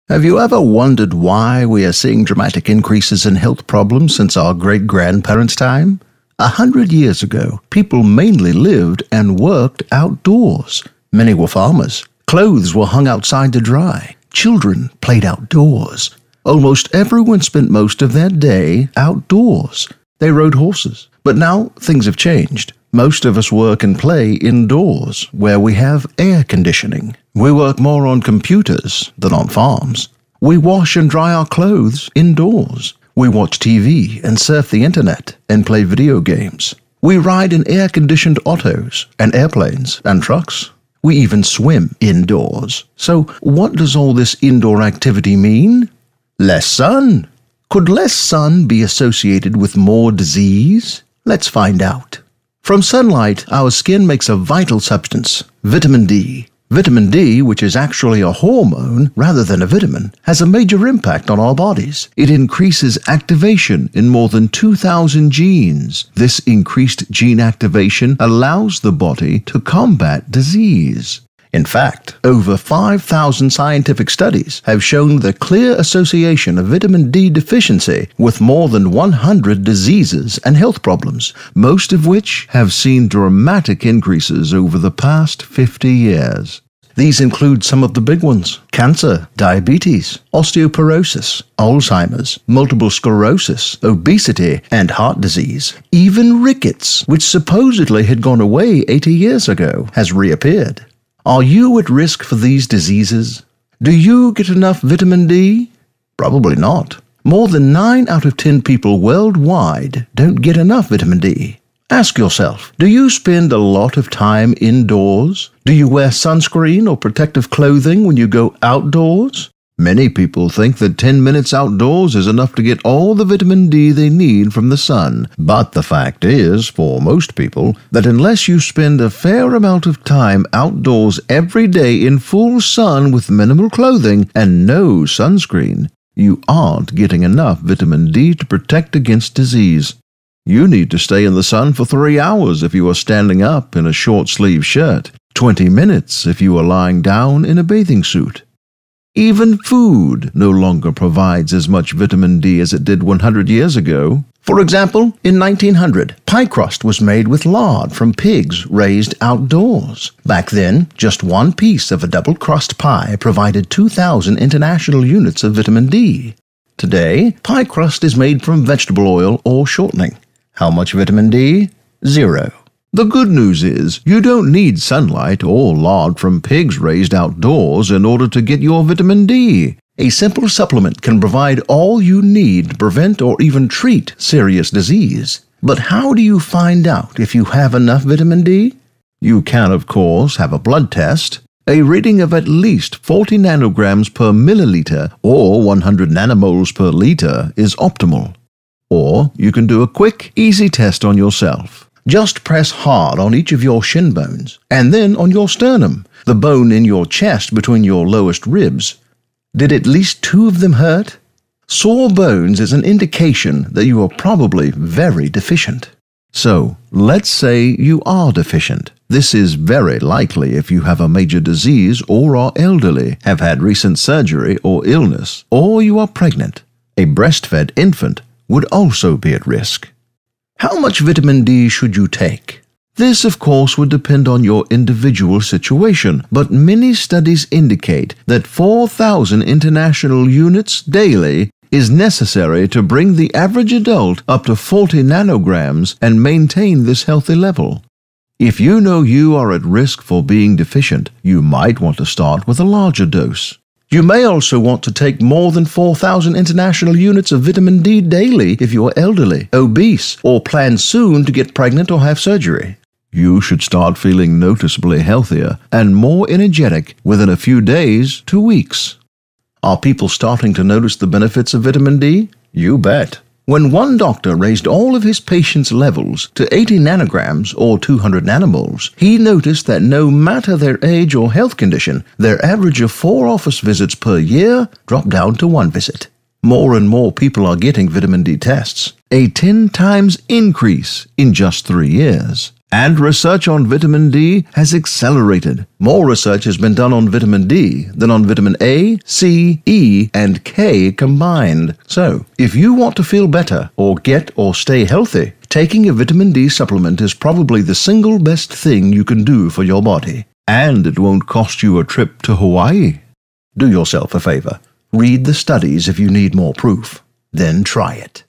Have you ever wondered why we are seeing dramatic increases in health problems since our great-grandparents' time? 100 years ago, people mainly lived and worked outdoors. Many were farmers. Clothes were hung outside to dry. Children played outdoors. Almost everyone spent most of their day outdoors. They rode horses. But now things have changed. Most of us work and play indoors, where we have air conditioning. We work more on computers than on farms. We wash and dry our clothes indoors. We watch TV and surf the internet and play video games. We ride in air-conditioned autos and airplanes and trucks. We even swim indoors. So what does all this indoor activity mean? Less sun. Could less sun be associated with more disease? Let's find out. From sunlight, our skin makes a vital substance, vitamin D. Vitamin D, which is actually a hormone rather than a vitamin, has a major impact on our bodies. It increases activation in more than 2,000 genes. This increased gene activation allows the body to combat disease. In fact, over 5,000 scientific studies have shown the clear association of vitamin D deficiency with more than 100 diseases and health problems, most of which have seen dramatic increases over the past 50 years. These include some of the big ones: cancer, diabetes, osteoporosis, Alzheimer's, multiple sclerosis, obesity, and heart disease. Even rickets, which supposedly had gone away 80 years ago, has reappeared. Are you at risk for these diseases? Do you get enough vitamin D? Probably not. More than 9 out of 10 people worldwide don't get enough vitamin D. Ask yourself, do you spend a lot of time indoors? Do you wear sunscreen or protective clothing when you go outdoors? Many people think that 10 minutes outdoors is enough to get all the vitamin D they need from the sun. But the fact is, for most people, that unless you spend a fair amount of time outdoors every day in full sun with minimal clothing and no sunscreen, you aren't getting enough vitamin D to protect against disease. You need to stay in the sun for 3 hours if you are standing up in a short-sleeved shirt, 20 minutes if you are lying down in a bathing suit. Even food no longer provides as much vitamin D as it did 100 years ago. For example, in 1900, pie crust was made with lard from pigs raised outdoors. Back then, just one piece of a double crust pie provided 2,000 international units of vitamin D. Today, pie crust is made from vegetable oil or shortening. How much vitamin D? 0. The good news is, you don't need sunlight or lard from pigs raised outdoors in order to get your vitamin D. A simple supplement can provide all you need to prevent or even treat serious disease. But how do you find out if you have enough vitamin D? You can, of course, have a blood test. A reading of at least 40 nanograms per milliliter or 100 nanomoles per liter is optimal. Or you can do a quick, easy test on yourself. Just press hard on each of your shin bones, and then on your sternum, the bone in your chest between your lowest ribs. Did at least 2 of them hurt? Sore bones is an indication that you are probably very deficient. So, let's say you are deficient. This is very likely if you have a major disease or are elderly, have had recent surgery or illness, or you are pregnant. A breastfed infant would also be at risk. How much vitamin D should you take? This, of course, would depend on your individual situation, but many studies indicate that 4,000 international units daily is necessary to bring the average adult up to 40 nanograms and maintain this healthy level. If you know you are at risk for being deficient, you might want to start with a larger dose. You may also want to take more than 4,000 international units of vitamin D daily if you are elderly, obese, or plan soon to get pregnant or have surgery. You should start feeling noticeably healthier and more energetic within a few days to weeks. Are people starting to notice the benefits of vitamin D? You bet. When one doctor raised all of his patients' levels to 80 nanograms or 200 nanomoles, he noticed that no matter their age or health condition, their average of 4 office visits per year dropped down to 1 visit. More and more people are getting vitamin D tests, a 10 times increase in just 3 years. And research on vitamin D has accelerated. More research has been done on vitamin D than on vitamin A, C, E, and K combined. So, if you want to feel better or get or stay healthy, taking a vitamin D supplement is probably the single best thing you can do for your body. And it won't cost you a trip to Hawaii. Do yourself a favor. Read the studies if you need more proof. Then try it.